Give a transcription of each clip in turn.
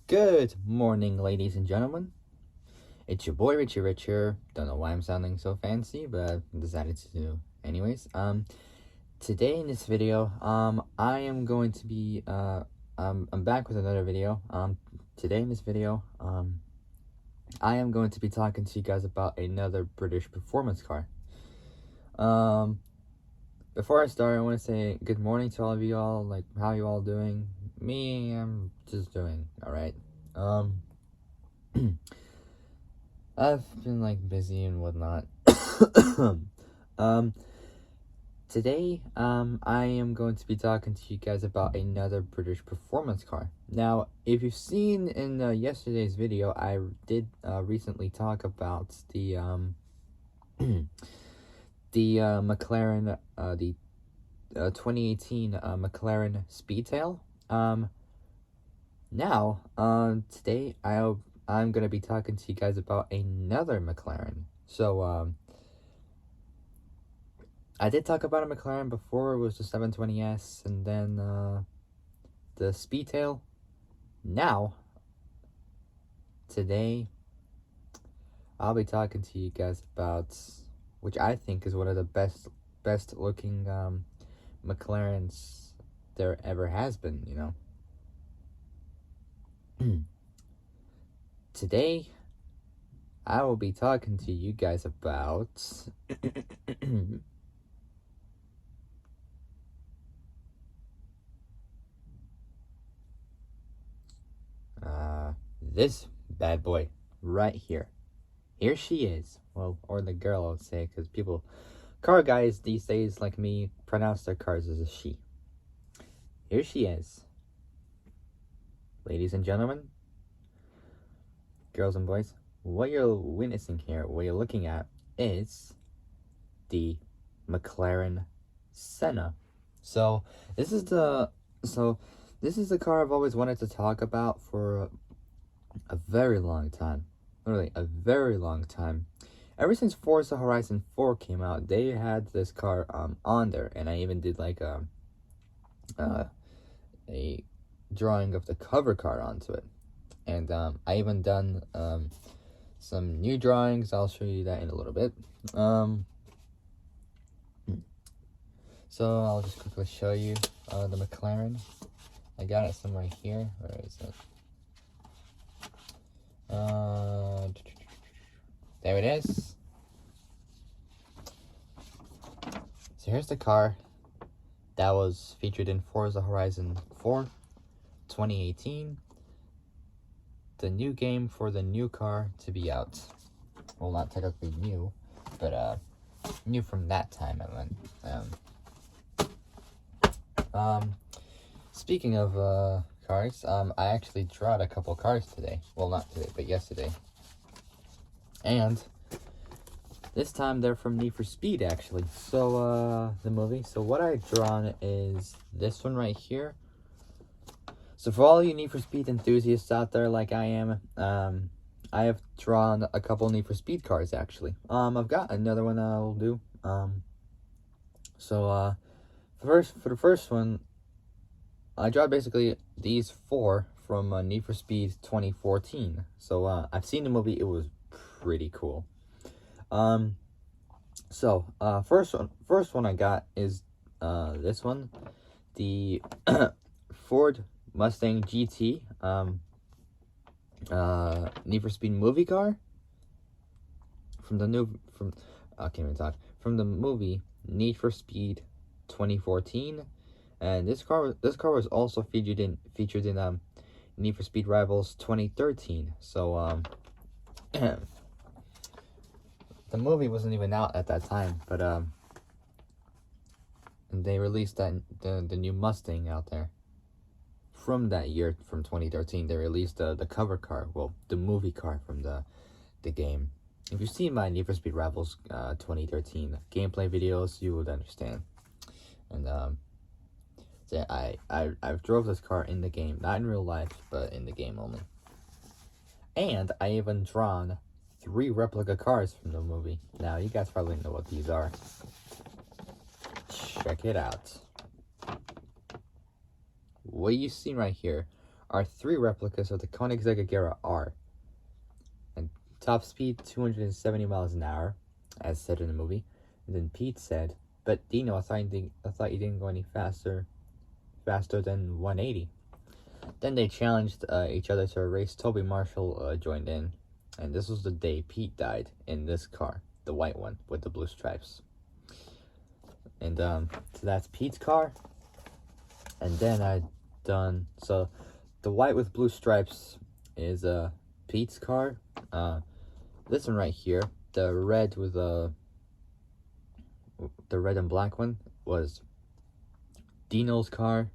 Good morning, ladies and gentlemen. It's your boy Richie Rich here. Don't know why I'm sounding so fancy, but I decided to do anyways. Today in this video, I am going to be I'm back with another video. Today in this video, I am going to be talking to you guys about another British performance car. Before I start, I want to say good morning to all of you all. Like, how you all doing? Me, I'm just doing all right. I've been like busy and whatnot. Today, I am going to be talking to you guys about another British performance car. Now, if you've seen in yesterday's video, I did recently talk about the McLaren, the 2018 McLaren Speedtail. Now, today I'm gonna be talking to you guys about another McLaren. So, I did talk about a McLaren before. It was the 720S, and then the Speedtail. Now, today, I'll be talking to you guys about, which I think is one of the best looking McLarens there ever has been. You know. Today, I will be talking to you guys about this bad boy right here. Here she is. Well, or the girl, I would say, because car guys these days like me pronounce their cars as a she. Here she is. Ladies and gentlemen, girls and boys, what you're witnessing here, what you're looking at, is the McLaren Senna. So this is the car I've always wanted to talk about for a very long time. Literally a very long time. Ever since Forza Horizon 4 came out, they had this car on there, and I even did like a drawing of the cover car onto it. And I even done some new drawings. I'll show you that in a little bit. So I'll just quickly show you the McLaren. I got it somewhere here. Where is it? There it is. So here's the car that was featured in Forza Horizon 4 2018. The new game for the new car to be out. Well, not technically new, but new from that time, I meant. Speaking of cars, I actually drawed a couple cars today. Well, not today, but yesterday. And this time they're from Need for Speed, actually. So, the movie. So what I've drawn is this one right here. So for all you Need for Speed enthusiasts out there like I am, I have drawn a couple Need for Speed cars, actually. I've got another one I'll do. For the first one, I draw basically these four from Need for Speed 2014. So I've seen the movie. It was pretty cool. First one I got is this one, the Ford Mustang GT Need for Speed movie car from the movie Need for Speed 2014. And this car was also featured in Need for Speed Rivals 2013. So the movie wasn't even out at that time, but they released the new Mustang out there. From that year, from 2013, they released the cover car, well, the movie car from the game. If you've seen my Need for Speed Rivals 2013 gameplay videos, you would understand. And so I've drove this car in the game, not in real life, but in the game only. And I even drawn 3 replica cars from the movie. Now you guys probably know what these are. Check it out. What you've seen right here are 3 replicas of the Koenigsegg Agera R. And top speed 270 miles an hour, as said in the movie. And then Pete said, "But Dino, I thought you didn't go any faster than 180." Then they challenged each other to a race. Toby Marshall joined in, and this was the day Pete died in this car, the white one with the blue stripes. And so that's Pete's car. And then so the white with blue stripes is Pete's car. This one right here, the red and black one, was Dino's car.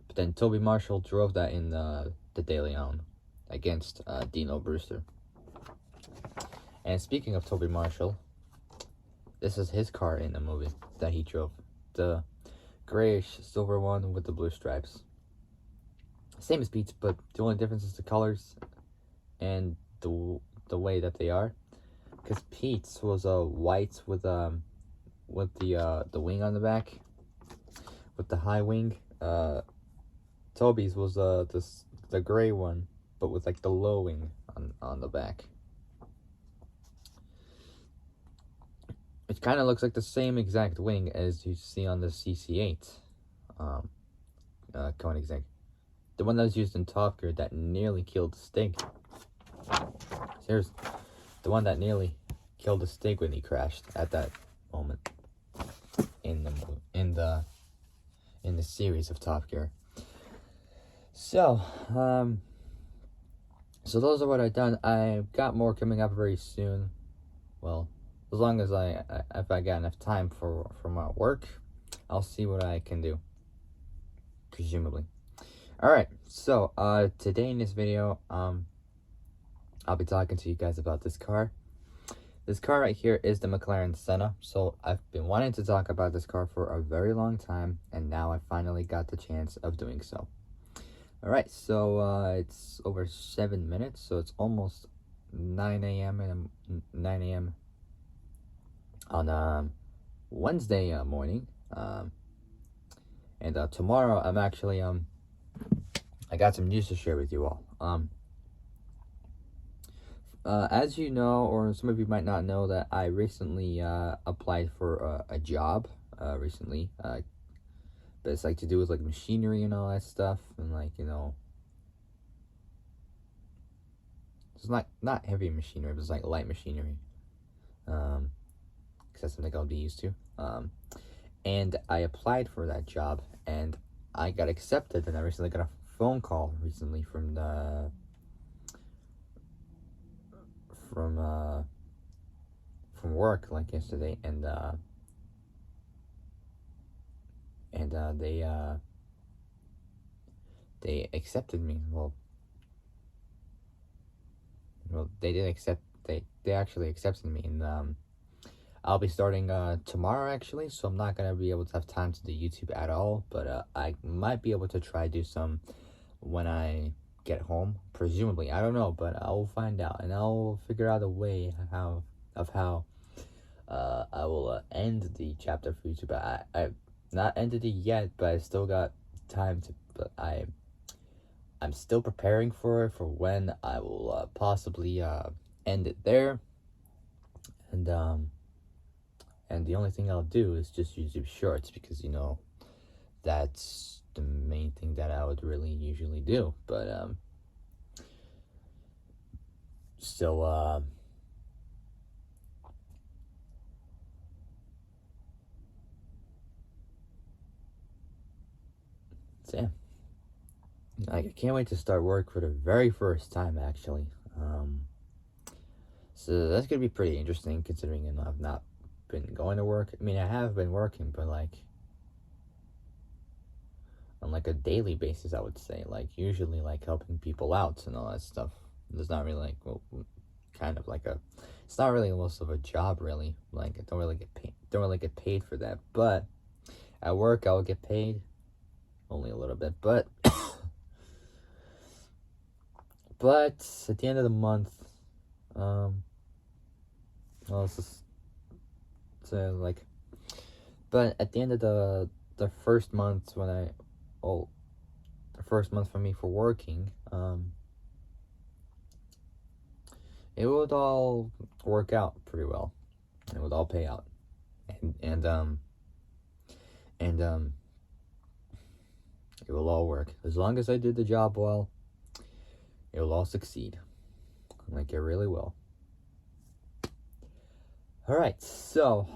But then Toby Marshall drove that in the De Leon against Dino Brewster. And speaking of Toby Marshall, this is his car in the movie that he drove, the grayish silver one with the blue stripes. Same as Pete's, but the only difference is the colors and the way that they are. Because Pete's was white with the wing on the back, with the high wing. Toby's was the gray one, but with like the low wing on the back. It kind of looks like the same exact wing as you see on the CC8 Koenigsegg. The one that was used in Top Gear that nearly killed Stig. Here's the one that nearly killed the Stig when he crashed at that moment in the series of Top Gear. So those are what I've done. I've got more coming up very soon. Well, as long as if I got enough time for my work, I'll see what I can do. Presumably. Alright, so today in this video, I'll be talking to you guys about this car. This car right here is the McLaren Senna. So I've been wanting to talk about this car for a very long time, and now I finally got the chance of doing so. Alright, so it's over 7 minutes, so it's almost 9 a.m. and 9 a.m. on Wednesday morning. And tomorrow I'm actually I got some news to share with you all. As you know, or some of you might not know, that I recently applied for a job recently. But it's like to do with like machinery and all that stuff, and like, you know, it's not heavy machinery, but it's like light machinery. Because that's something I'll be used to. And I applied for that job, and I got accepted, and I recently got a phone call recently from work, like yesterday, and they accepted me. Well, they did accept. They actually accepted me, and I'll be starting tomorrow actually, so I'm not gonna be able to have time to do YouTube at all, but I might be able to try do some when I get home, presumably. I don't know, but I will find out, and I'll figure out a way how I will end the chapter for YouTube. I've not ended it yet, but I still got time to. But I'm still preparing for when I will possibly end it there, and the only thing I'll do is just YouTube Shorts, because, you know, that's the main thing that I would really usually do. But still so yeah, I can't wait to start work for the very first time, actually. So that's gonna be pretty interesting, considering, you know, I've not been going to work. I mean, I have been working, but like on like a daily basis, I would say, like usually like helping people out and all that stuff. There's not really like, well, kind of like it's not really most of a job, really. Like, I don't really get paid for that, but at work I'll get paid only a little bit, but but at the end of the month, well, it's just like, but at the end of the first month, when the first month for me for working, it would all work out pretty well. It would all pay out, and it will all work as long as I did the job well. It will all succeed, like it really will. All right, so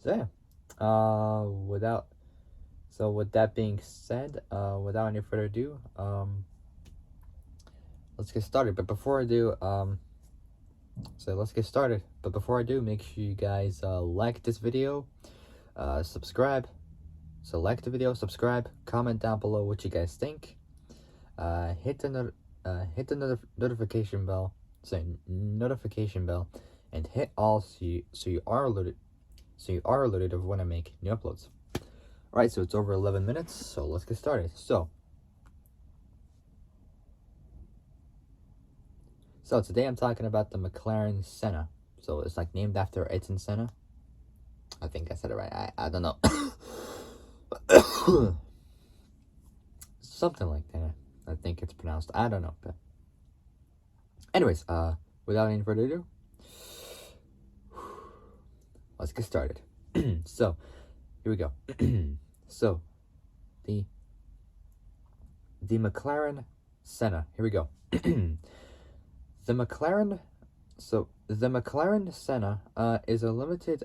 yeah. With that being said, without any further ado, let's get started. But before I do, let's get started. But before I do, make sure you guys like this video, subscribe. So like the video, subscribe, comment down below what you guys think. Hit the notification bell. Notification bell, and hit all so you are alerted. So you are alerted of when I make new uploads. Alright, so it's over 11 minutes, so let's get started. So today I'm talking about the McLaren Senna. So it's like named after Ayrton Senna. I think I said it right. I don't know. Something like that. I think it's pronounced. I don't know. But anyways, without any further ado, let's get started. So here we go. So the McLaren Senna. Here we go. The McLaren Senna is a limited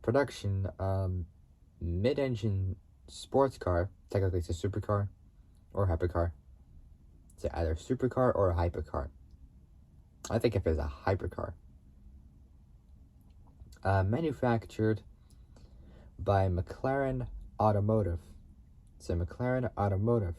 production mid-engine sports car. Technically, it's a supercar or hypercar. It's either supercar or a hypercar. I think if it's a hypercar. Manufactured by McLaren Automotive. It's a McLaren Automotive.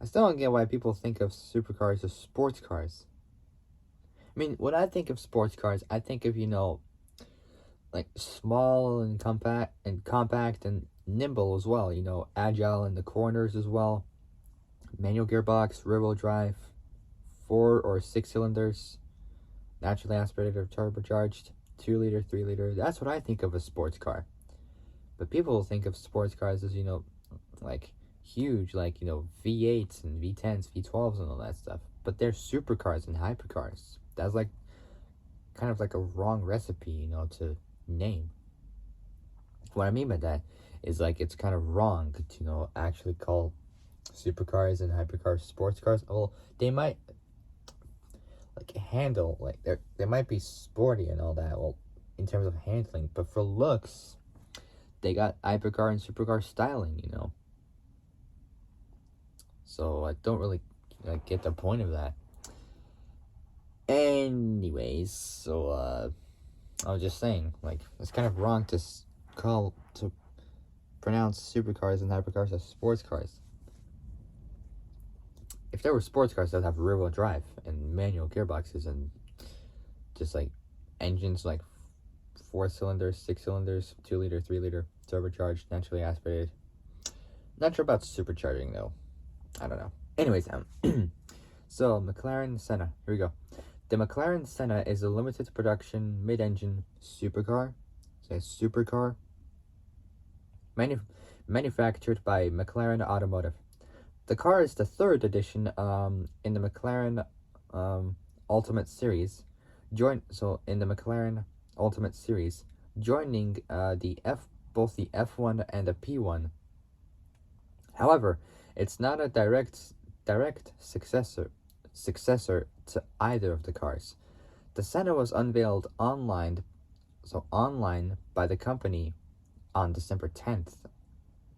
I still don't get why people think of supercars as sports cars. I mean, when I think of sports cars, I think of, like small and compact and nimble as well, agile in the corners as well. Manual gearbox, rear-wheel drive, 4 or 6 cylinders, naturally aspirated or turbocharged, 2-liter, 3-liter. That's what I think of a sports car. But people think of sports cars as, like huge, like, V8s and V10s, V12s and all that stuff. But they're supercars and hypercars. That's like kind of like a wrong recipe, to name. What I mean by that is like it's kind of wrong to, actually call supercars and hypercars sports cars. Well, they might like handle, like they might be sporty and all that, well, in terms of handling, but for looks, they got hypercar and supercar styling, So I don't really get the point of that. Anyways, so I was just saying, like, it's kind of wrong to pronounce supercars and hypercars as sports cars. If there were sports cars, they'd have rear-wheel drive and manual gearboxes and just like engines like 4 cylinders, 6 cylinders, 2-liter, 3-liter, turbocharged, naturally aspirated. Not sure about supercharging though. I don't know. Anyways, so McLaren Senna. Here we go. The McLaren Senna is a limited production mid-engine supercar. So it's supercar. Manufactured by McLaren Automotive. The car is the third edition in the McLaren Ultimate Series. In the McLaren Ultimate Series, joining both the F1 and the P1. However, it's not a direct successor to either of the cars. The Senna was unveiled online by the company on December 10th.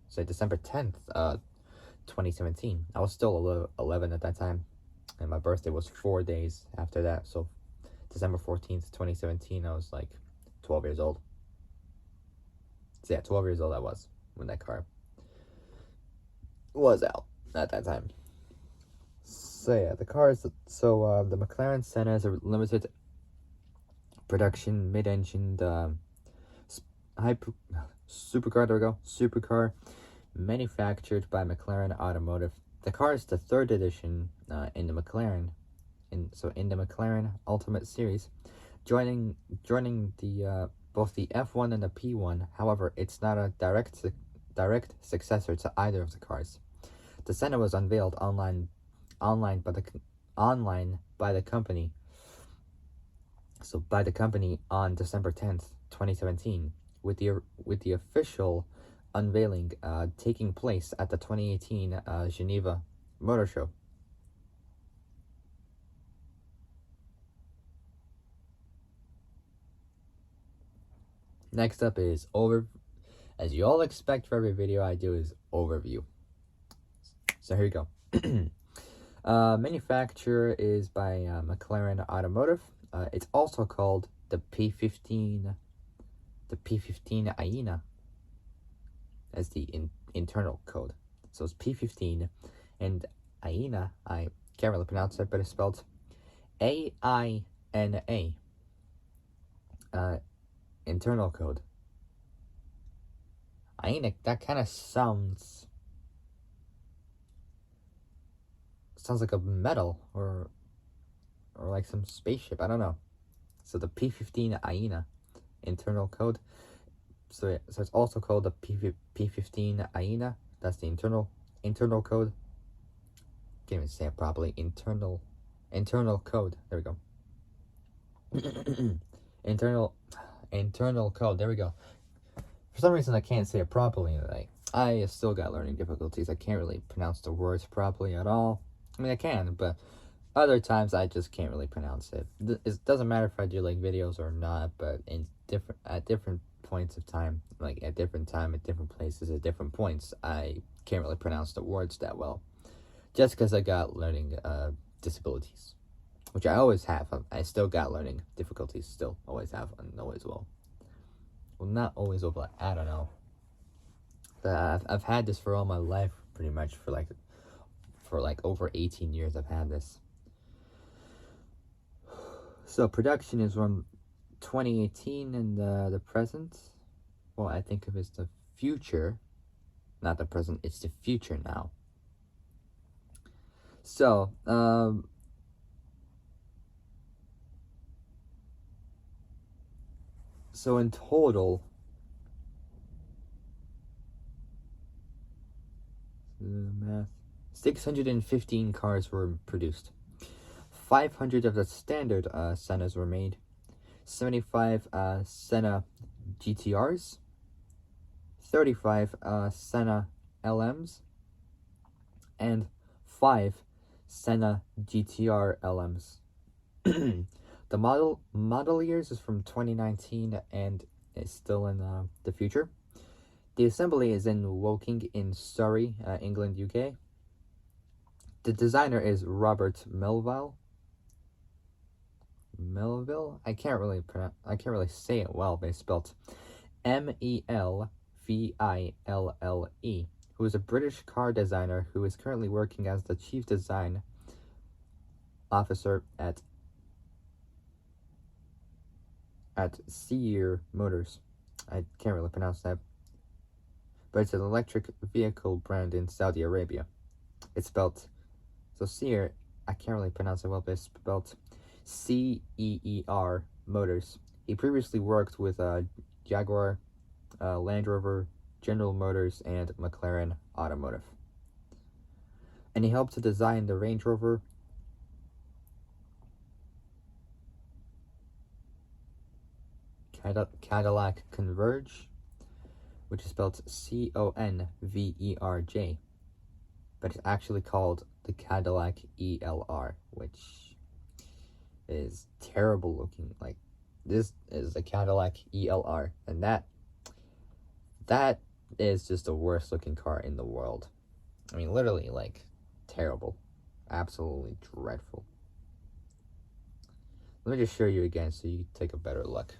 So December 10th, 2017. I was still 11 at that time, and my birthday was 4 days after that. So December 14th, 2017, I was like 12 years old. So yeah, 12 years old I was when that car was out at that time. So yeah, the McLaren Senna is a limited Production mid-engine hyper supercar. There we go. Supercar, manufactured by McLaren Automotive. The car is the third edition in the McLaren, in the McLaren Ultimate Series, joining the both the F1 and the P1. However, it's not a direct successor to either of the cars. The Senna was unveiled online by the company. So by the company on December 10th, 2017, with the official unveiling taking place at the 2018 Geneva Motor Show. Next up is as you all expect for every video I do, is overview. So here you go. Manufacturer is by McLaren Automotive. It's also called the P15 AINA as the internal code. So it's P15, and AINA, I can't really pronounce it, but it's spelled AINA. Internal code. AINA, that kind of sounds like a metal or like some spaceship. I don't know. So the P15 AINA internal code. So it's also called the P15 AINA. That's the internal code. Can't even say it properly. Internal code. There we go. internal code. There we go. For some reason I can't say it properly. I still got learning difficulties. I can't really pronounce the words properly at all. I mean, I can, but other times I just can't really pronounce it. It doesn't matter if I do like videos or not, but at different points of time, like at different places, at different points, I can't really pronounce the words that well, just because I got learning disabilities, which I always have. I still got learning difficulties, still always have, and always will. Well, not always will, but I don't know. I've had this for all my life, pretty much, for over 18 years I've had this. So production is from 2018 and the present. Well, I think of it as the future, not the present. It's the future now. So so in total, math, 615 cars were produced. 500 of the standard Sennas were made. 75 Senna GTRs. 35 Senna LMs. And 5 Senna GTR LMs. The model years is from 2019 and is still in the future. The assembly is in Woking in Surrey, England, UK. The designer is Robert Melville. I can't really say it well, but it's spelled Melville, who is a British car designer who is currently working as the chief design officer at A.K.A. Motors. I can't really pronounce that, but it's an electric vehicle brand in Saudi Arabia. It's spelled, so Seer, I can't really pronounce it well, but it's spelled CEER Motors. He previously worked with Jaguar, Land Rover, General Motors, and McLaren Automotive. And he helped to design the Range Rover, Cadillac Converge, which is spelled CONVERJ, but it's actually called the Cadillac ELR, which is terrible looking. Like, this is the Cadillac ELR, and that is just the worst looking car in the world. I mean, literally, like, terrible. Absolutely dreadful. Let me just show you again so you take a better look.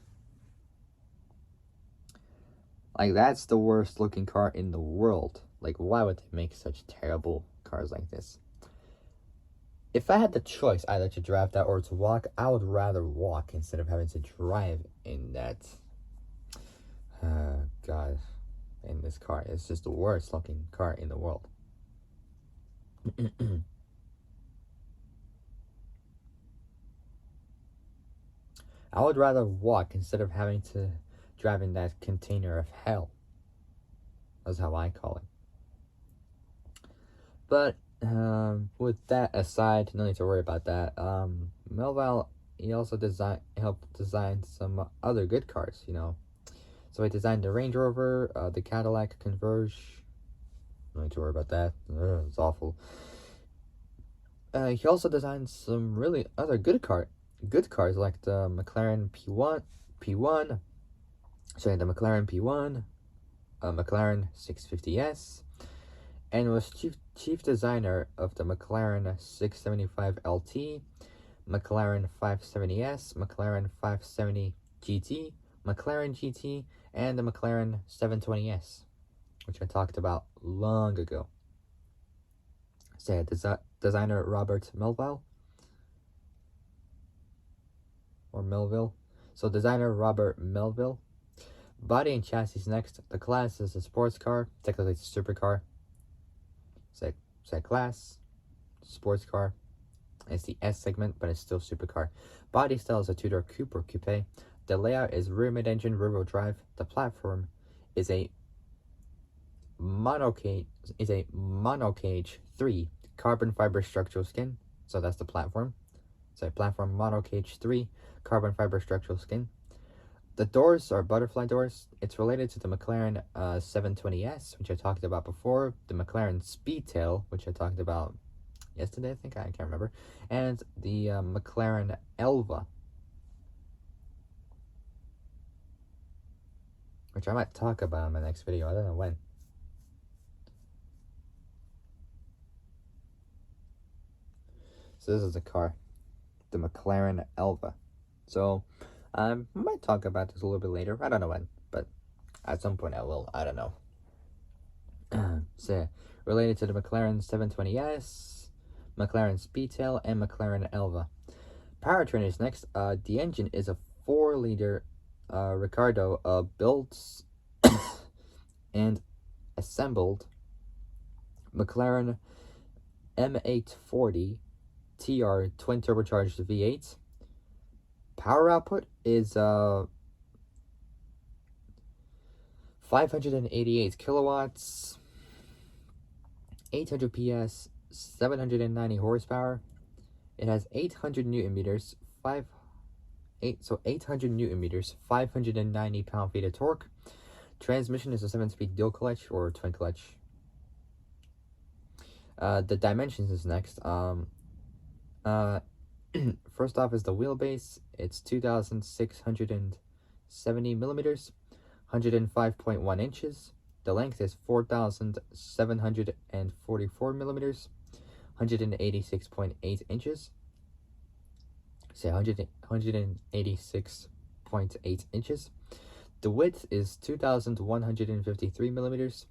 Like, that's the worst looking car in the world. Like, why would they make such terrible cars like this? If I had the choice either to drive that or to walk, I would rather walk instead of having to drive in that. God, in this car. It's just the worst looking car in the world. I would rather walk instead of having to drive in that container of hell. That's how I call it. But with that aside, no need to worry about that. Melville, he also helped design some other good cars, you know. So he designed the Range Rover, the Cadillac Converge. No need to worry about that. It's awful. He also designed some really other good cars like the McLaren P1. So the McLaren P1, McLaren 650S, and was chief designer of the McLaren 675 LT, McLaren 570S, McLaren 570 GT, McLaren GT, and the McLaren 720S, which I talked about long ago. Say designer Robert Melville. Or Melville. So designer Robert Melville. Body and chassis next. The class is a sports car. Technically it's a supercar. Say class. Sports car. It's the S segment, but it's still supercar. Body style is a two-door coupe or coupe. The layout is rear mid-engine, rear-wheel drive. The platform is a monocage 3 carbon fiber structural skin. So that's the platform. So platform monocage 3 carbon fiber structural skin. The doors are butterfly doors. It's related to the McLaren 720S, which I talked about before, the McLaren Speedtail, which I talked about yesterday, I think, I can't remember, and the McLaren Elva, which I might talk about in my next video. I don't know when. So this is the car, the McLaren Elva. So I might talk about this a little bit later. I don't know when, but at some point I will. I don't know. So related to the McLaren 720S, McLaren Speedtail, and McLaren Elva. Powertrain is next. The engine is a 4-liter Ricardo built and assembled McLaren M840 TR twin turbocharged V8. Power output is 588 kilowatts, 800 PS, 790 horsepower. It has 800 newton meters, 800 newton meters, 590 pound-feet of torque. Transmission is a 7-speed dual clutch or twin clutch. The dimensions is next. First off is the wheelbase. It's 2,670 millimeters, 105.1 inches. The length is 4,744 millimeters, 186.8 inches. Say 186.8 inches. The width is 2,153 millimeters,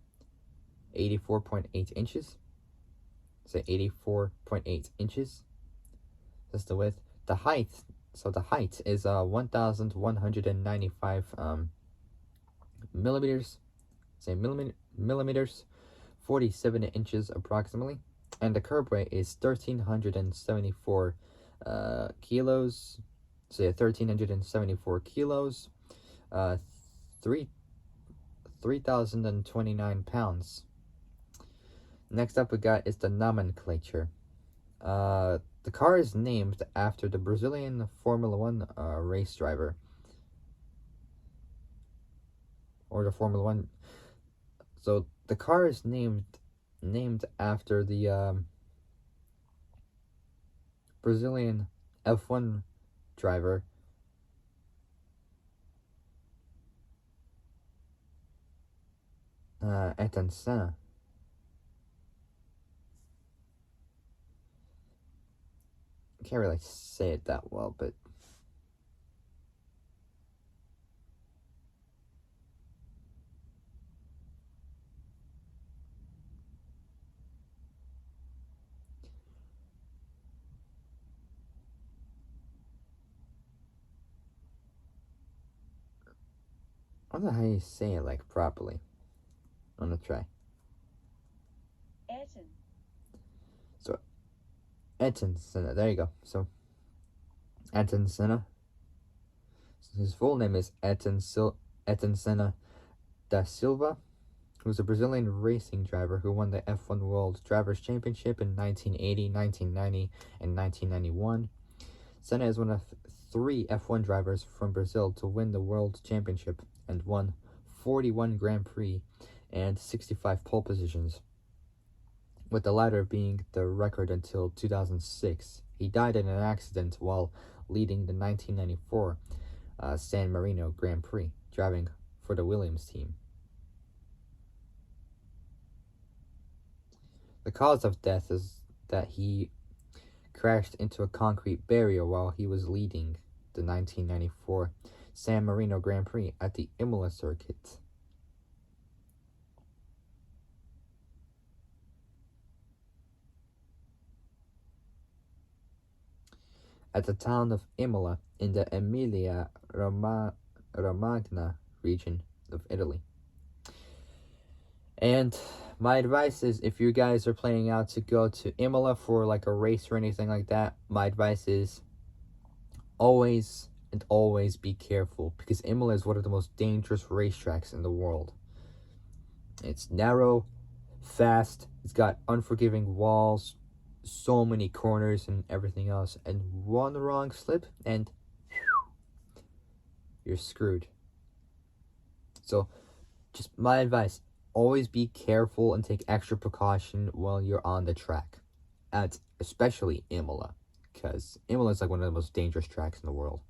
84.8 inches. Say 84.8 inches. That's the width. The height, so the height is 1,195 millimeters. Say millimeters, 47 inches approximately. And the curb weight is 1,374 kilos. So 1,374 kilos. 3,029 pounds. Next up we got is the nomenclature. The car is named after the Brazilian Formula 1 race driver. Or the Formula 1. So the car is named after the Brazilian F1 driver A.K.A. Senna. I can't really say it that well, but I don't know how you say it like properly. I'm gonna try. Ayrton. So Ayrton Senna. There you go. So Ayrton Senna. His full name is Ayrton Senna da Silva, who's a Brazilian racing driver who won the F1 World Drivers' Championship in 1980, 1990, and 1991. Senna is one of three F1 drivers from Brazil to win the World Championship and won 41 Grand Prix and 65 pole positions, with the latter being the record until 2006. He died in an accident while leading the 1994 San Marino Grand Prix, driving for the Williams team. The cause of death is that he crashed into a concrete barrier while he was leading the 1994 San Marino Grand Prix at the Imola circuit. At the town of Imola in the Emilia-Romagna region of Italy. And my advice is, if you guys are planning out to go to Imola for like a race or anything like that, my advice is always and always be careful, because Imola is one of the most dangerous racetracks in the world. It's narrow, fast, it's got unforgiving walls, so many corners and everything else, and one wrong slip and you're screwed. So, just my advice, always be careful and take extra precaution while you're on the track, at especially Imola, because Imola is like one of the most dangerous tracks in the world.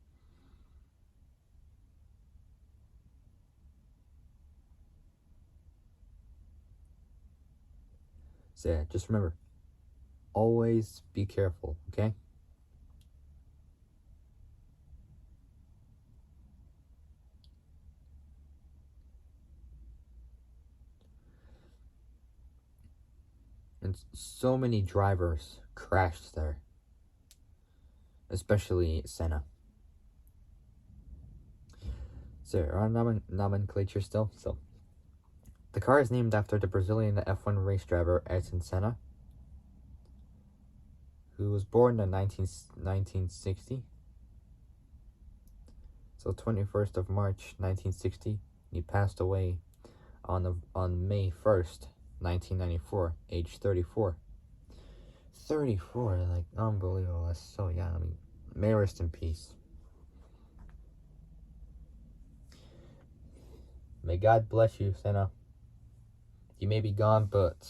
So yeah, just remember, always be careful, okay? And so many drivers crashed there, especially Senna. So our nomenclature still. So the car is named after the Brazilian F1 race driver Ayrton Senna, who was born in 1960. So 21st of March 1960, he passed away on May 1st, 1994, age 34. 34, like unbelievable. That's so young. I mean, may rest in peace. May God bless you, Senna. You may be gone, but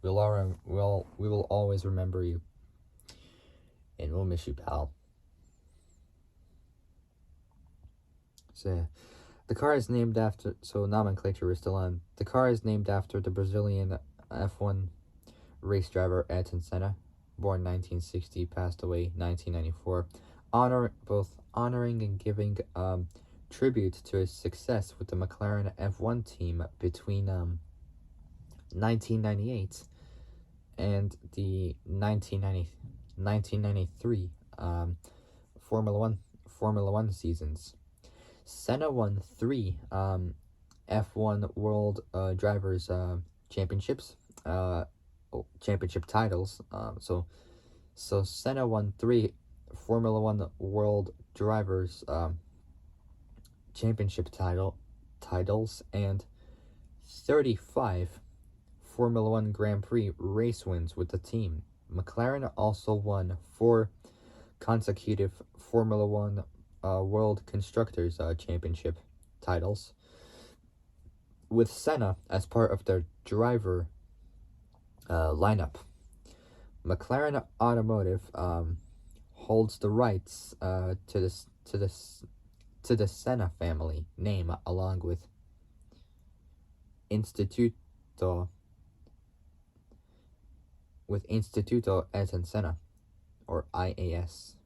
we will always remember you, and we'll miss you, pal. So, the car is named after. So nomenclature is still on. The car is named after the Brazilian F1 race driver Ayrton Senna, born 1960, passed away 1994. Honoring and giving tribute to his success with the McLaren F1 team between 1998 and the 1993 Formula One seasons. Senna won three F1 World Drivers Championships, championship titles. So Senna won three Formula One World Drivers Championship titles and 35 Formula One Grand Prix race wins with the team. McLaren also won 4 consecutive Formula One World Constructors Championship titles, with Senna as part of their driver lineup. McLaren Automotive holds the rights to the Senna family name, along with Instituto Ayrton Senna, or IAS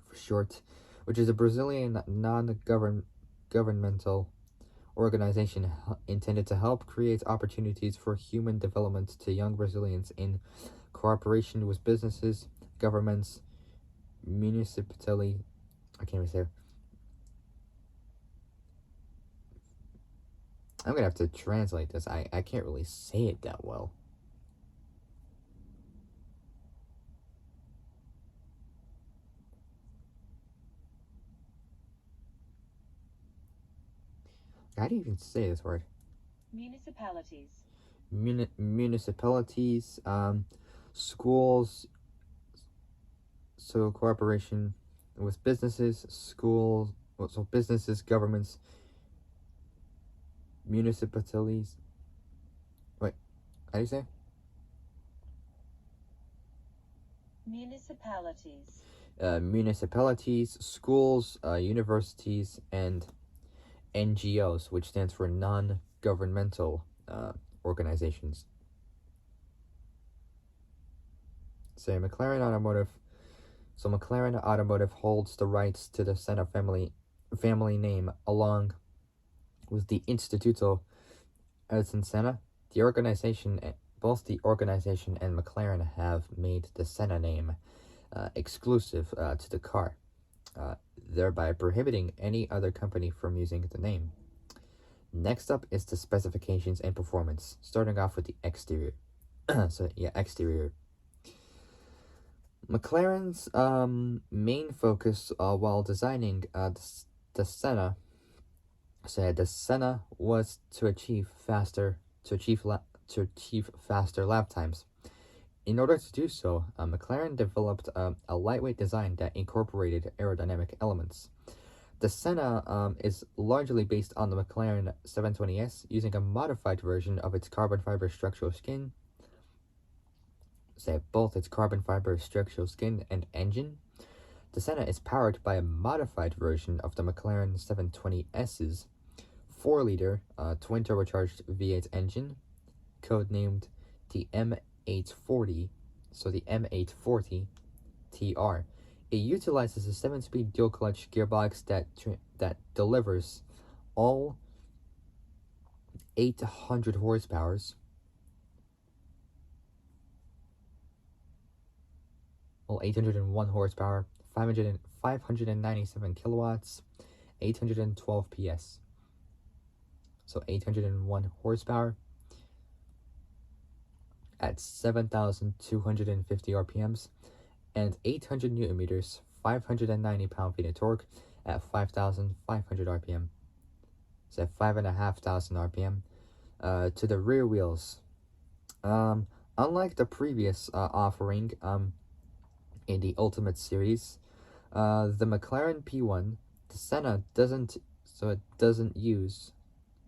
for short, which is a Brazilian non-governmental organization intended to help create opportunities for human development to young Brazilians in cooperation with businesses, governments, municipality. I can't even say it. I'm gonna have to translate this. I can't really say it that well. How do you even say this word? Municipalities. Municipalities, schools, so cooperation with businesses, schools, so businesses, governments, municipalities. Wait, how do you say? Municipalities. Municipalities, schools, universities, and NGOs, which stands for non-governmental organizations. Say McLaren Automotive. So McLaren Automotive holds the rights to the Senna family name along with the Instituto Ayrton Senna. The organization, both the organization and McLaren have made the Senna name exclusive to the car, thereby prohibiting any other company from using the name. Next up is the specifications and performance, starting off with the exterior. Exterior. McLaren's main focus while designing the Senna said the Senna was to achieve faster lap times. In order to do so, McLaren developed a lightweight design that incorporated aerodynamic elements. The Senna is largely based on the McLaren 720S, using a modified version of its carbon fiber structural skin. Both its carbon fiber structural skin and engine. The Senna is powered by a modified version of the McLaren 720S's 4-liter twin turbocharged V8 engine, codenamed the M840. So the M840 TR. It utilizes a 7-speed dual clutch gearbox that delivers all 800 horsepower, 801 horsepower, 597 kilowatts, 812 PS. So 801 horsepower at 7,250 RPMs, and 800 newton meters, 590 pound-feet of torque at 5,500 RPM. So 5,500 RPM. To the rear wheels. Unlike the previous offering in the Ultimate Series, the McLaren P1, the Senna doesn't use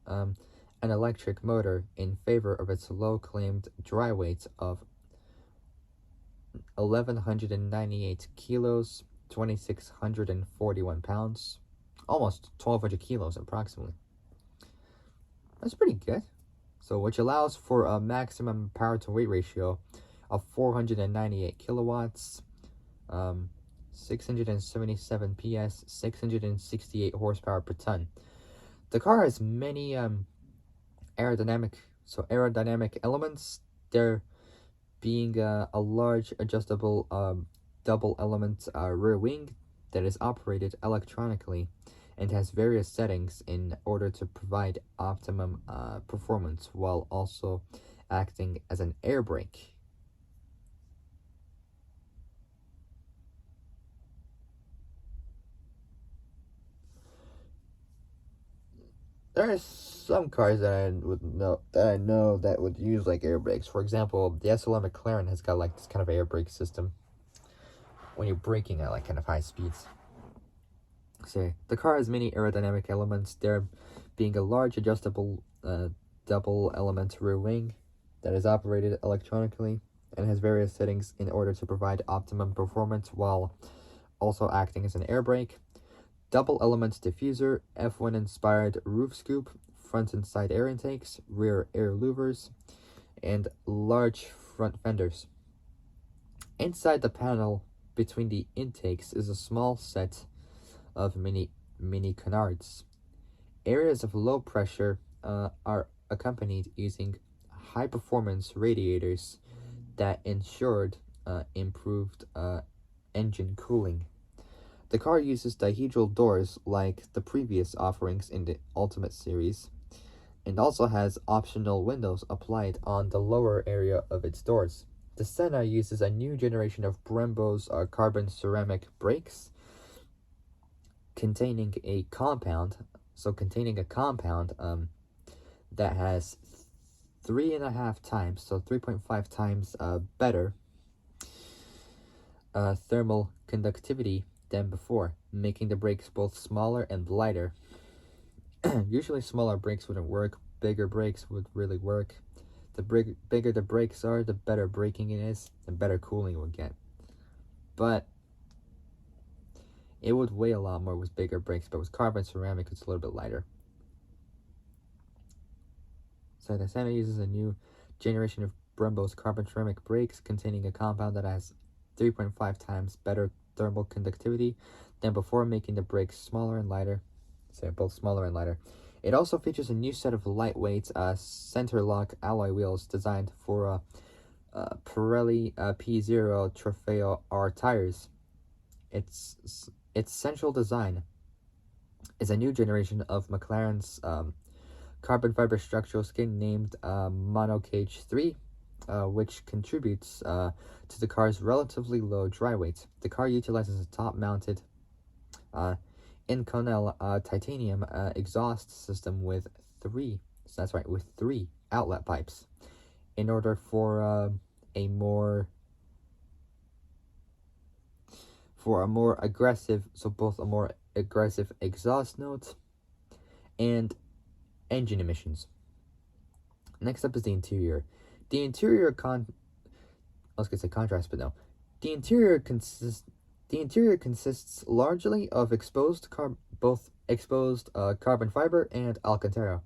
an electric motor in favor of its low claimed dry weight of 1,198 kilos, 2,641 pounds, almost 1,200 kilos approximately. That's pretty good. So, which allows for a maximum power to weight ratio of 498 kilowatts, 677 PS, 668 horsepower per ton. The car has many aerodynamic elements. There being a large adjustable double element rear wing that is operated electronically and has various settings in order to provide optimum performance while also acting as an air brake. There are some cars that I know that would use like air brakes. For example, the SLM McLaren has got like this kind of air brake system when you're braking at like kind of high speeds. So the car has many aerodynamic elements, there being a large adjustable double element rear wing that is operated electronically and has various settings in order to provide optimum performance while also acting as an air brake. Double element diffuser, F1 inspired roof scoop, front and side air intakes, rear air louvers, and large front fenders. Inside the panel between the intakes is a small set of mini canards. Areas of low pressure are accompanied using high performance radiators that ensured improved engine cooling. The car uses dihedral doors like the previous offerings in the Ultimate Series, and also has optional windows applied on the lower area of its doors. The Senna uses a new generation of Brembo's carbon ceramic brakes containing a compound, that has 3.5 times, so 3.5 times better thermal conductivity than before, making the brakes both smaller and lighter. Usually, smaller brakes wouldn't work, bigger brakes would really work. The bigger the brakes are, the better braking it is, the better cooling it would get. But it would weigh a lot more with bigger brakes, but with carbon ceramic, it's a little bit lighter. So the Senna uses a new generation of Brembo's carbon ceramic brakes containing a compound that has 3.5 times better thermal conductivity than before, making the brakes smaller and lighter. So both smaller and lighter. It also features a new set of lightweight center lock alloy wheels designed for Pirelli P0 Trofeo R tires. Its central design is a new generation of McLaren's carbon fiber structural skin named Monocage 3, which contributes to the car's relatively low dry weight. The car utilizes a top-mounted Inconel titanium exhaust system with three outlet pipes in order for a more aggressive, both a more aggressive exhaust note and engine emissions. Next up is the interior. The interior I was gonna say contrast, but no. The interior consists largely of both exposed carbon fiber and Alcantara.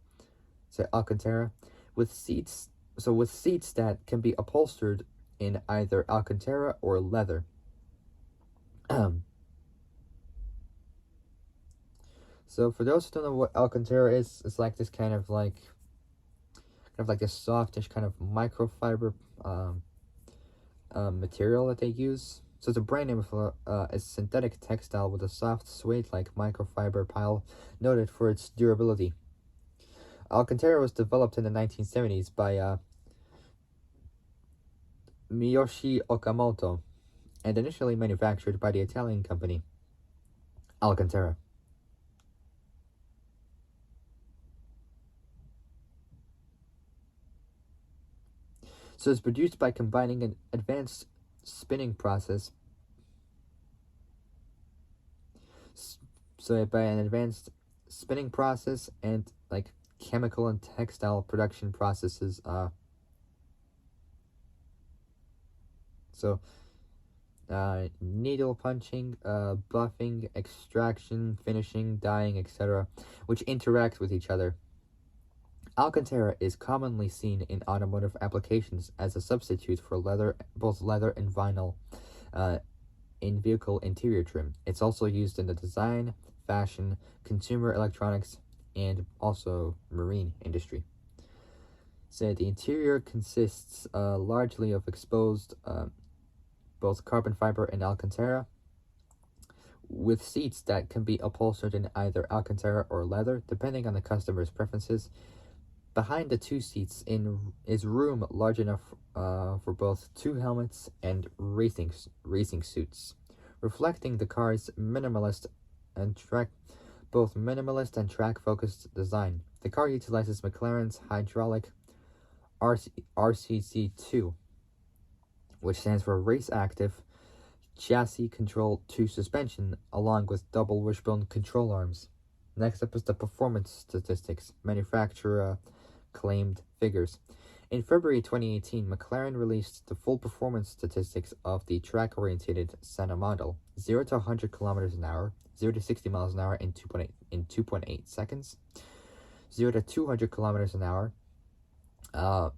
So Alcantara, with seats that can be upholstered in either Alcantara or leather. So for those who don't know what Alcantara is, it's like this kind of like this softish kind of microfiber material that they use. So it's a brand name for a synthetic textile with a soft suede-like microfiber pile, noted for its durability. Alcantara was developed in the 1970s by Miyoshi Okamoto and initially manufactured by the Italian company Alcantara. So it's produced by combining an advanced spinning process. And like chemical and textile production processes. Needle punching, buffing, extraction, finishing, dyeing, etc., which interact with each other. Alcantara is commonly seen in automotive applications as a substitute for both leather and vinyl, in vehicle interior trim. It's also used in the design, fashion, consumer electronics, and also marine industry. So the interior consists largely of exposed both carbon fiber and Alcantara, with seats that can be upholstered in either Alcantara or leather, depending on the customer's preferences. Behind the two seats is room large enough for both two helmets and racing suits, reflecting the car's minimalist and track-focused design. The car utilizes McLaren's hydraulic RCC2, which stands for Race Active Chassis Control 2 suspension, along with double wishbone control arms. Next up is the performance statistics, manufacturer claimed figures. In February 2018, McLaren released the full performance statistics of the track-oriented Senna model: 0 to 100 kilometers an hour, 0 to 60 miles an hour in 2.8 seconds, 0 to 200 kilometers an hour, 0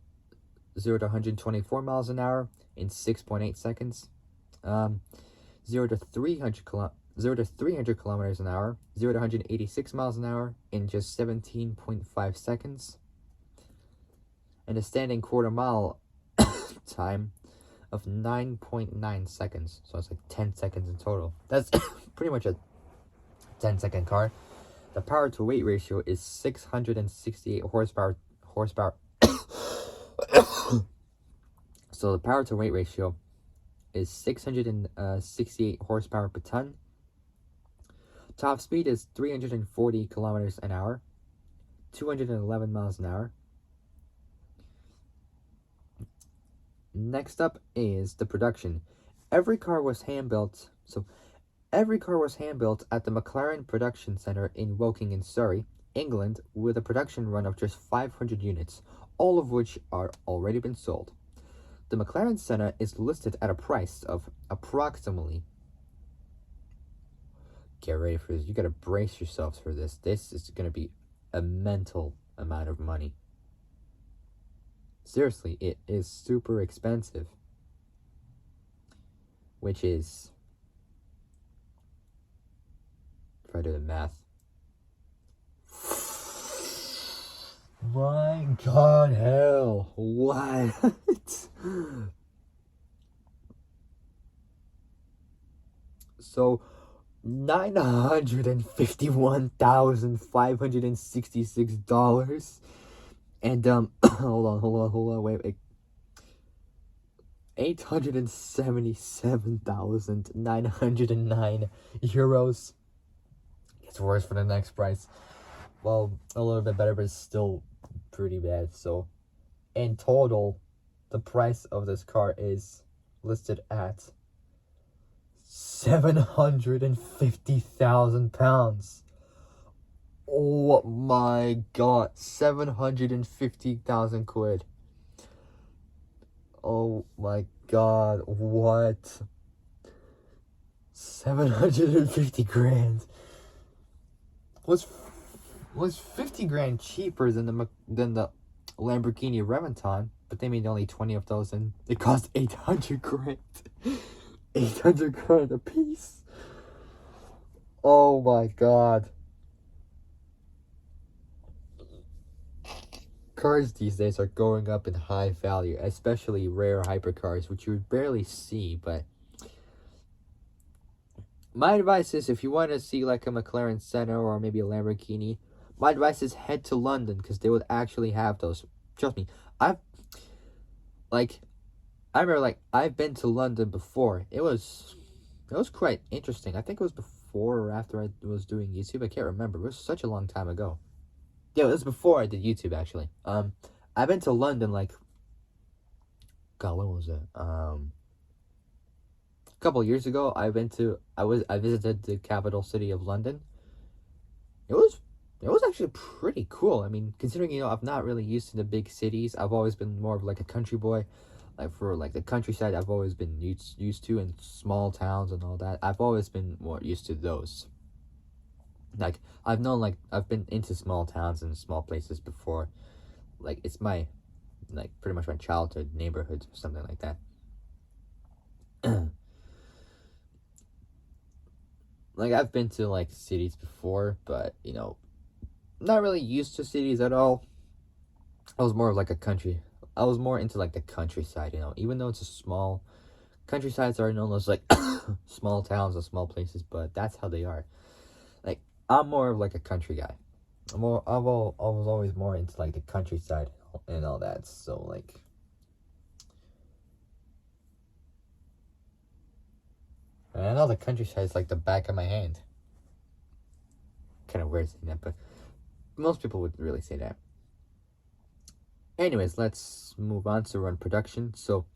to 124 miles an hour in 6.8 seconds, 0 to 300 kilometers an hour, 0 to 186 miles an hour in just 17.5 seconds, and a standing quarter mile time of 9.9 seconds. So it's like 10 seconds in total. That's pretty much a 10-second car. The power to weight ratio is 668 horsepower. So the power to weight ratio is 668 horsepower per ton. Top speed is 340 kilometers an hour, 211 miles an hour. Next up is the production. Every car was hand built. Every car was hand built at the McLaren production center in Woking in Surrey, England, with a production run of just 500 units, all of which are already been sold. The McLaren Senna is listed at a price of approximately. Get ready for this. You gotta brace yourselves for this. This is gonna be a mental amount of money. Seriously, it is super expensive. Which is, if I do the math, my god, hell, what? So, $951,566, and hold on, wait. 877,909 euros. It's worse for the next price. Well, a little bit better, but it's still pretty bad. So, in total, the price of this car is listed at £750,000. Oh my god, 750,000 quid. Oh my god, what? 750 grand. Was 50 grand cheaper than the Lamborghini Reventon, but they made only 20 of those and it cost 800 grand. 800 grand a piece. Oh my god. Cars these days are going up in high value, especially rare hypercars, which you would barely see, but my advice is if you want to see like a McLaren Senna or maybe a Lamborghini, my advice is head to London because they would actually have those. Trust me, I remember I've been to London before. It was quite interesting. I think it was before or after I was doing YouTube. I can't remember. It was such a long time ago. Yeah, it was before I did YouTube actually. I've been to London God, when was it? A couple years ago. I visited the capital city of London. It was actually pretty cool. I mean, considering I'm not really used to the big cities. I've always been more of like a country boy. Like for like the countryside, I've always been used to, and small towns and all that. I've always been more used to those. Like I've been into small towns and small places before. Like it's my pretty much my childhood neighborhoods or something like that. Like I've been to cities before, but not really used to cities at all. I was more of like a country. I was more into the countryside, even though it's a small countrysides are known as small towns and small places, but that's how they are. Like I'm more of a country guy. I was always more into the countryside and all that. So and I know the countryside is the back of my hand. Kind of weird saying that, but most people would really say that. Anyways, let's move on to run production. So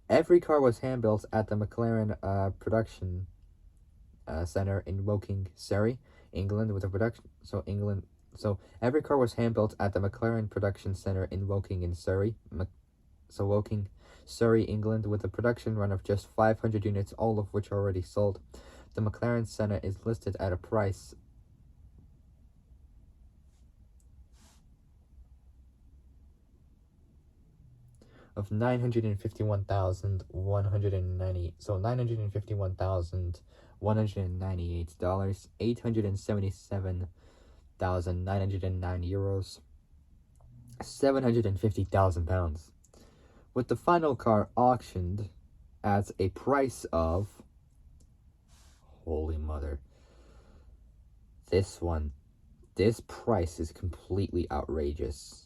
every car was hand built at the McLaren production center in Woking, Surrey, England, with a production. So every car was hand built at the McLaren production center in Woking in Surrey. Woking, Surrey, England, with a production run of just 500 units, all of which are already sold. The McLaren Senna is listed at a price of $951,198. So $951,198, 877,909 euros, 750,000 pounds. With the final car auctioned at a price of, holy mother, this one, this price is completely outrageous.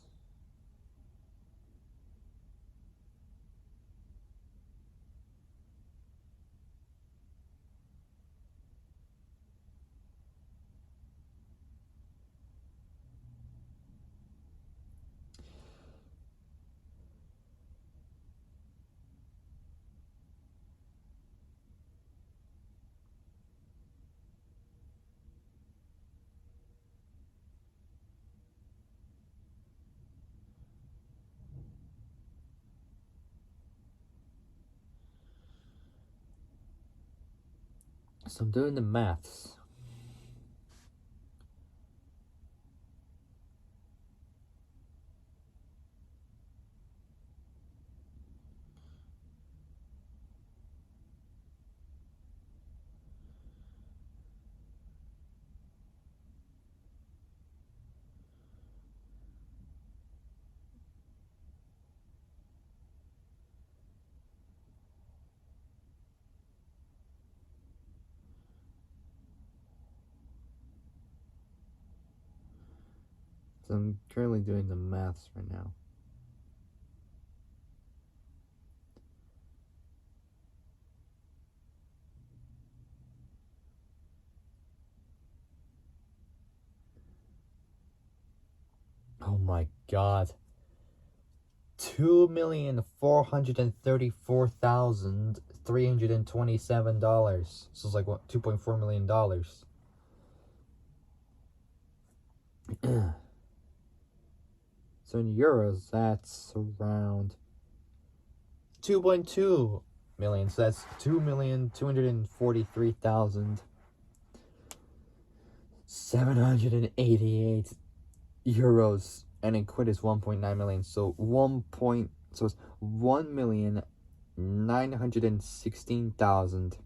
So I'm doing the maths. So I'm currently doing the maths right now. Oh my god. $2,434,327. So it's like what, $2.4 million. So in euros, that's around 2.2 million. So that's 2,243,788 euros, and in quid is 1.9 million. So so it's 1,916,000.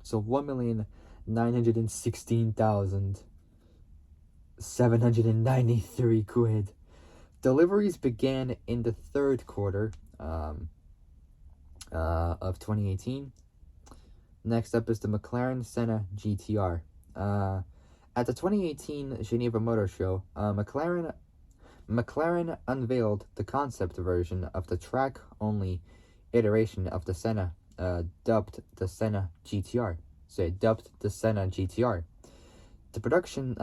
So 1,916,793 quid. Deliveries began in the third quarter of 2018. Next up is the McLaren Senna GTR. At the 2018 Geneva Motor Show, McLaren unveiled the concept version of the track-only iteration of the Senna, dubbed the Senna GTR. The production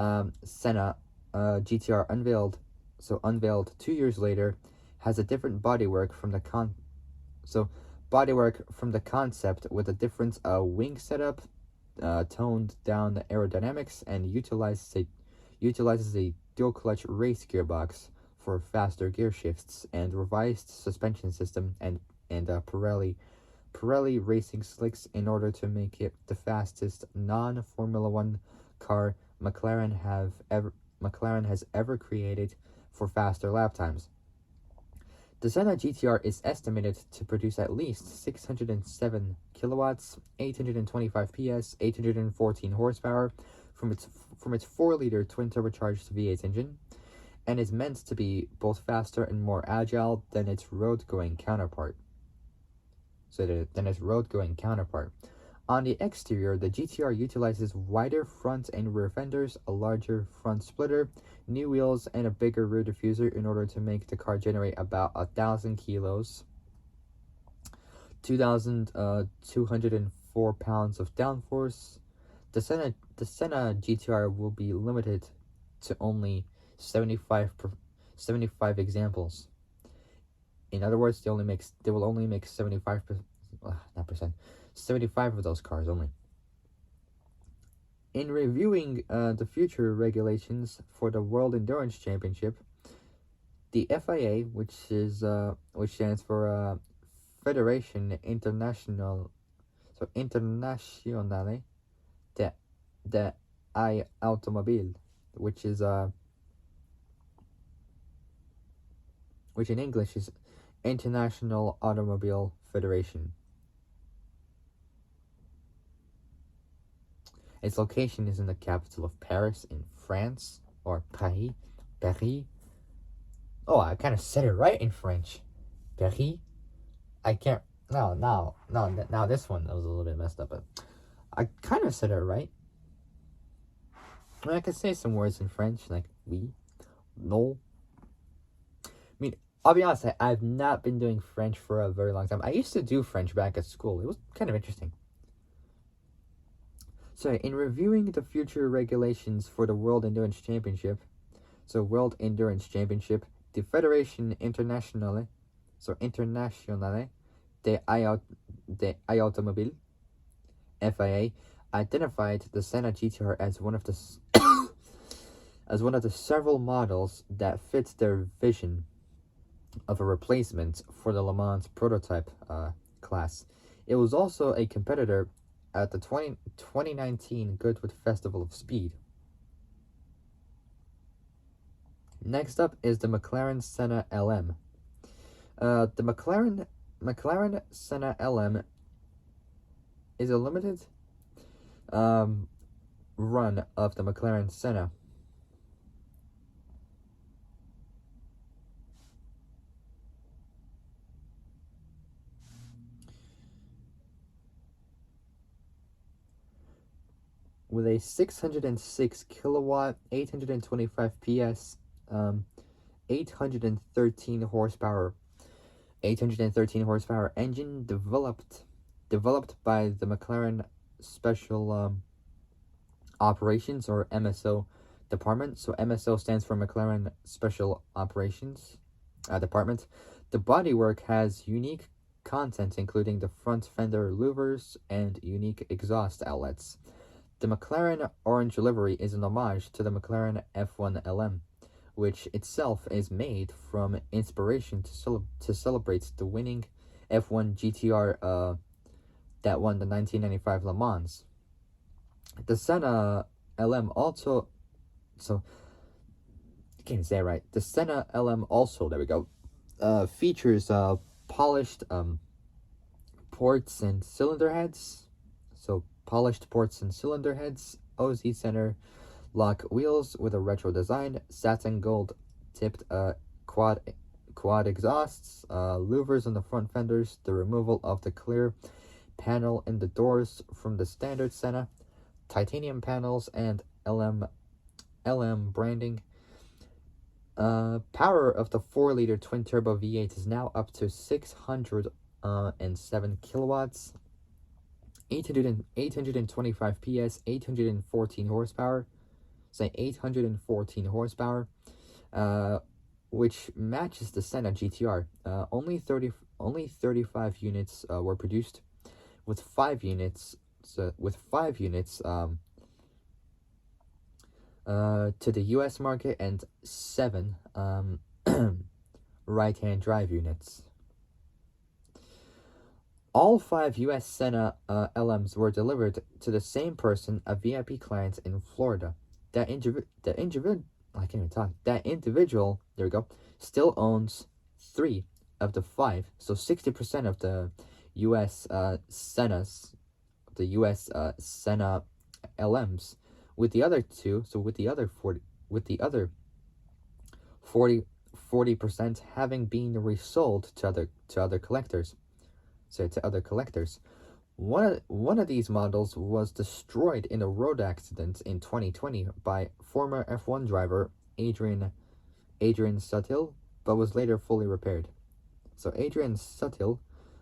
Senna GTR unveiled 2 years later, has a different bodywork from the concept with a different wing setup, toned down aerodynamics, and utilizes a dual clutch race gearbox for faster gear shifts, and revised suspension system, and Pirelli racing slicks in order to make it the fastest non-Formula One car McLaren has ever created for faster lap times. The Senna GTR is estimated to produce at least 607 kilowatts, 825 PS, 814 horsepower from its 4-liter twin-turbocharged V8 engine, and is meant to be both faster and more agile than its road-going counterpart. On the exterior, the GTR utilizes wider front and rear fenders, a larger front splitter, new wheels, and a bigger rear diffuser in order to make the car generate about 1,000 kilos, 2,204 pounds of downforce. The Senna GTR will be limited to only 75 examples. In other words, they will only make 75 of those cars only. In reviewing the future regulations for the World Endurance Championship, the FIA, which stands for Federation Internationale de Automobile, which in English is International Automobile Federation. Its location is in the capital of Paris in France, or Paris. Oh, I kind of said it right in French. Paris. I can't. No. Now this one was a little bit messed up, but I kind of said it right. I can say some words in French, like oui, no. I mean, I'll be honest, I've not been doing French for a very long time. I used to do French back at school. It was kind of interesting. So, in reviewing the future regulations for the World Endurance Championship, the Fédération Internationale, de Automobile, FIA, identified the Senna GTR as one of the several models that fit their vision of a replacement for the Le Mans prototype class. It was also a competitor at the 2019 Goodwood Festival of Speed. Next up is the McLaren Senna LM. The McLaren Senna LM is a limited run of the McLaren Senna. With a 606 kilowatt, 825 PS, 813 horsepower, 813 horsepower engine developed by the McLaren Special Operations, or MSO department. So MSO stands for McLaren Special Operations department. The bodywork has unique content, including the front fender louvers and unique exhaust outlets. The McLaren orange livery is an homage to the McLaren F1 LM, which itself is made from inspiration to celebrate the winning F1 GTR that won the 1995 Le Mans. The Senna LM also, so I can't say it right. The Senna LM also, there we go, features polished ports and cylinder heads. So polished ports and cylinder heads, OZ center lock wheels with a retro design, satin gold tipped quad exhausts, louvers on the front fenders, the removal of the clear panel in the doors from the standard Senna, titanium panels, and LM branding. Power of the 4-liter twin-turbo V8 is now up to 607 kilowatts, 825 PS, 814 horsepower, say 814 horsepower, which matches the Senna GTR. Only 35 units were produced, with 5 units to the US market and 7 right-hand drive units. All 5 US Senna LMs were delivered to the same person, a VIP client in Florida. That individual, there we go, still owns 3 of the 5, so 60% of the US Senna LMs, with the other 40% having been resold to other collectors. One of these models was destroyed in a road accident in 2020 by former F1 driver Adrian Sutil, but was later fully repaired. So Adrian Sutil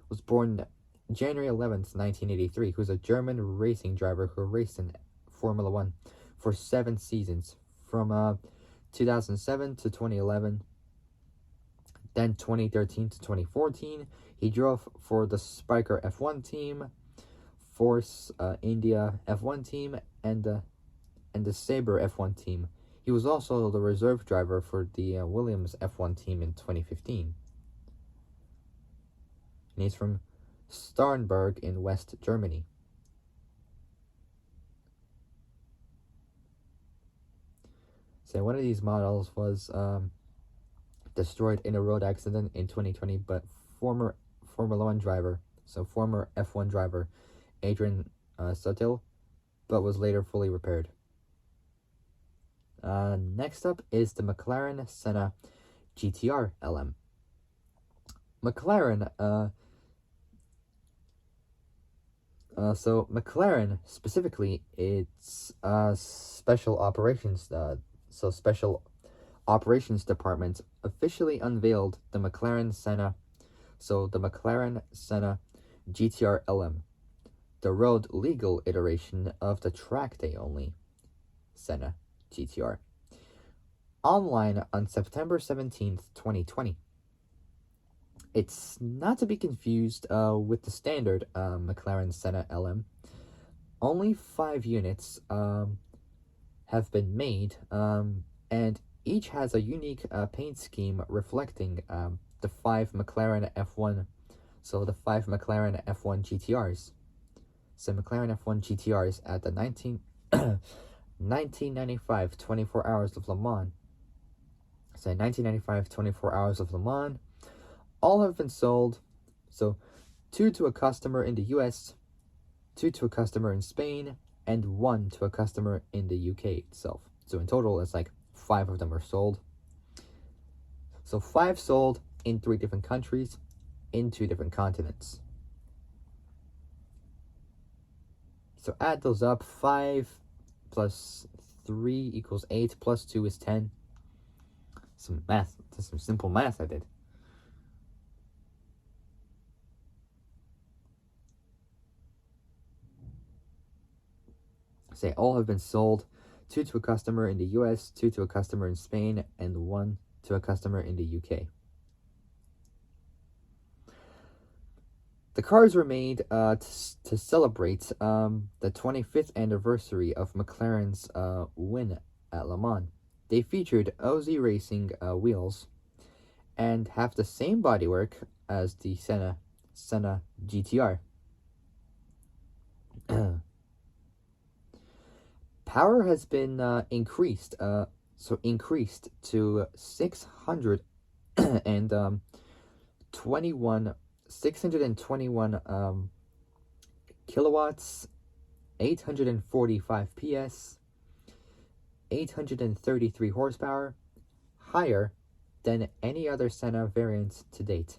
was born January 11th, 1983, who's a German racing driver who raced in Formula One for 7 seasons, from 2007 to 2011. Then 2013 to 2014, he drove for the Spiker F1 team, Force India F1 team, and the Sabre F1 team. He was also the reserve driver for the Williams F1 team in 2015. And he's from Starnberg in West Germany. So one of these models was destroyed in a road accident in 2020, but former Formula One driver, so former F1 driver, Adrian Sutil, but was later fully repaired. Next up is the McLaren Senna GTR LM. McLaren So McLaren specifically, its special operations department officially unveiled the McLaren Senna. So the McLaren Senna GTR LM, the road legal iteration of the track day only Senna GTR, online on September 17th, 2020. It's not to be confused with the standard McLaren Senna LM. Only 5 units have been made, and each has a unique paint scheme reflecting the five McLaren F1, so the five McLaren F1 GTRs. So McLaren F1 GTRs at the 1995 24 Hours of Le Mans. So 1995 24 Hours of Le Mans, all have been sold. So 2 to a customer in the US, 2 to a customer in Spain, and 1 to a customer in the UK itself. So in total, it's like 5 of them are sold. So 5 sold in 3 different countries, in 2 different continents. So add those up. 5 plus 3 equals 8, plus 2 is 10. Some math, just some simple math I did. Say all have been sold. 2 to a customer in the US, 2 to a customer in Spain, and 1 to a customer in the UK. The cars were made to celebrate the 25th anniversary of McLaren's win at Le Mans. They featured OZ Racing wheels and have the same bodywork as the Senna GTR. Power has been increased to 621 kilowatts, 845 PS, 833 horsepower, higher than any other Senna variant to date.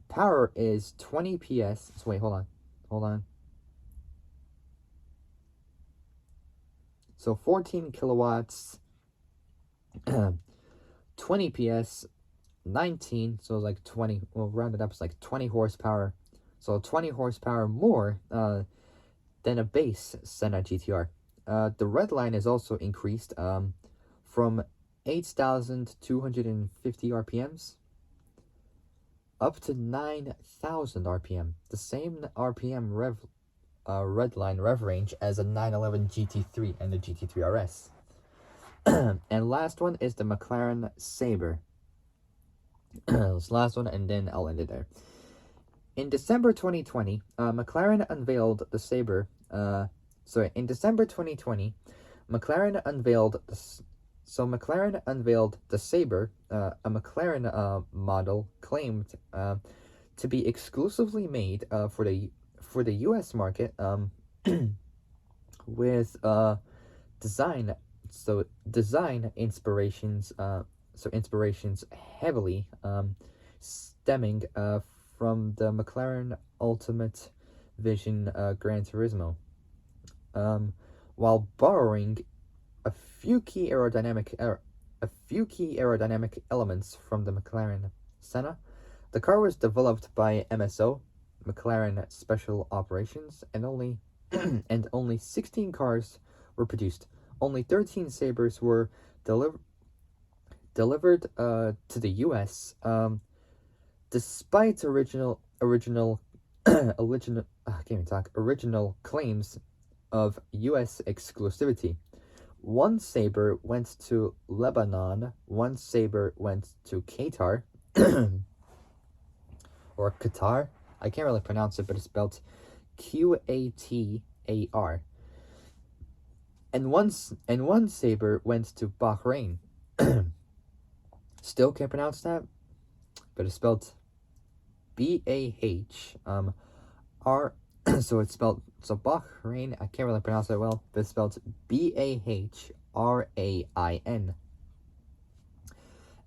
Power is 20 PS. So wait, hold on. So 14 kilowatts, 20 PS, 19, so like 20, well, round it up, it's like 20 horsepower. So 20 horsepower more than a base Senna GTR. The red line is also increased from 8,250 RPMs up to 9,000 RPM. The same RPM red line rev range as a 911 GT3 and the GT3 RS. And last one is the McLaren Sabre. This last one, and then I'll end it there. In December 2020, McLaren unveiled the Sabre. In December 2020, McLaren unveiled the Sabre, a McLaren model claimed to be exclusively made for the U.S. market, with design inspirations. Inspirations heavily stemming from the McLaren Ultimate Vision Gran Turismo, while borrowing a few key aerodynamic elements from the McLaren Senna. The car was developed by MSO, McLaren Special Operations, and only 16 cars were produced. Only 13 Sabres were delivered to the U.S. Despite original claims of U.S. exclusivity. One Sabre went to Lebanon, one Sabre went to Qatar, or Qatar. I can't really pronounce it, but it's spelled Qatar. And one Sabre went to Bahrain. Still can't pronounce that, but it's spelled BAH R. So it's spelled, so Bahrain, I can't really pronounce that well, but it's spelled BAHRAIN.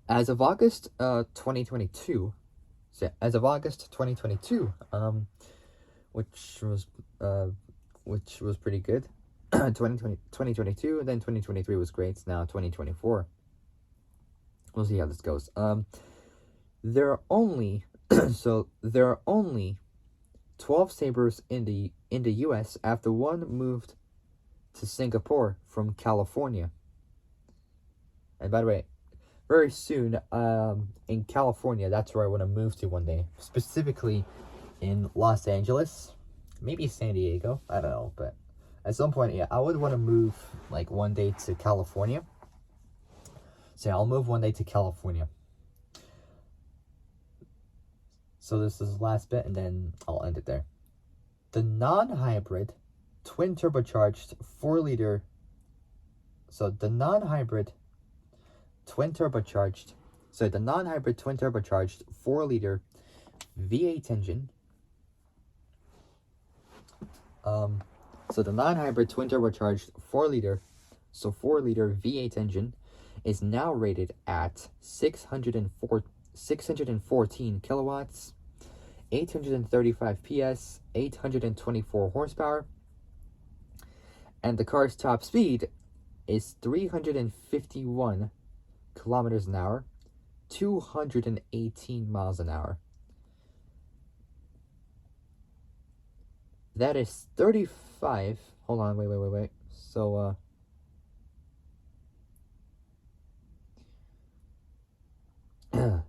As of August 2022, So as of August 2022, which was pretty good. 2022, and then 2023 was great. Now 2024. We'll see how this goes. There are only there are only 12 sabers in the U.S. after one moved to Singapore from California. And by the way, very soon, in California, that's where I want to move to one day. Specifically in Los Angeles, maybe San Diego. I don't know, but at some point, yeah, I would want to move like one day to California. So I'll move one day to California. So this is the last bit, and then I'll end it there. The non-hybrid twin turbocharged 4-liter. So the non-hybrid twin turbocharged 4-liter V8 engine. So the non-hybrid twin turbocharged 4-liter V8 engine is now rated at 614 kilowatts, 835 PS, 824 horsepower, and the car's top speed is 351 kilometers an hour, 218 miles an hour. That is 35. Hold on, wait. So, so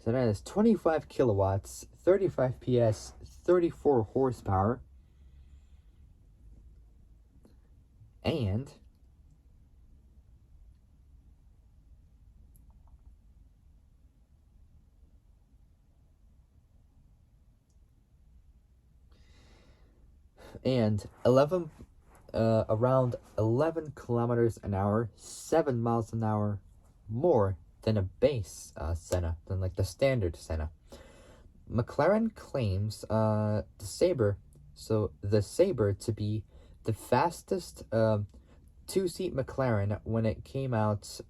that is 25 kilowatts, 35 PS, 34 horsepower, and around 11 kilometers an hour, 7 miles an hour more than a base Senna, than like the standard Senna. McLaren claims the Sabre to be the fastest two-seat McLaren when it came out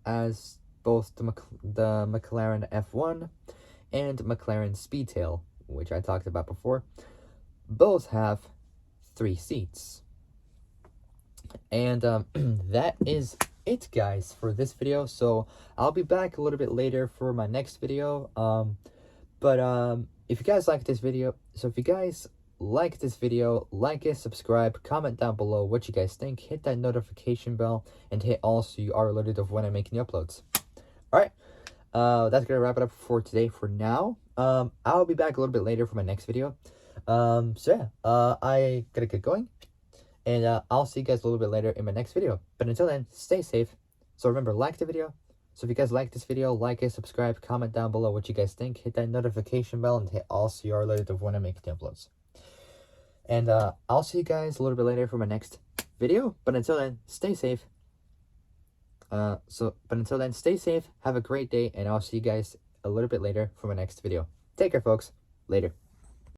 as both the McLaren F1 and McLaren Speedtail, which I talked about before. Both have 3 seats. And that is it, guys, for this video. So I'll be back a little bit later for my next video. If you guys like this video, like it, subscribe, comment down below what you guys think, hit that notification bell, and hit all so you are alerted of when I'm making new uploads. Alright, that's gonna wrap it up for today for now. I'll be back a little bit later for my next video. I gotta get going, and I'll see you guys a little bit later in my next video. But until then, stay safe. So remember, like the video. So if you guys like this video, like it, subscribe, comment down below what you guys think, hit that notification bell, and hit all so you are alerted of when I make new uploads. And I'll see you guys a little bit later for my next video. But until then, stay safe. Stay safe. Have a great day, and I'll see you guys a little bit later for my next video. Take care, folks. Later.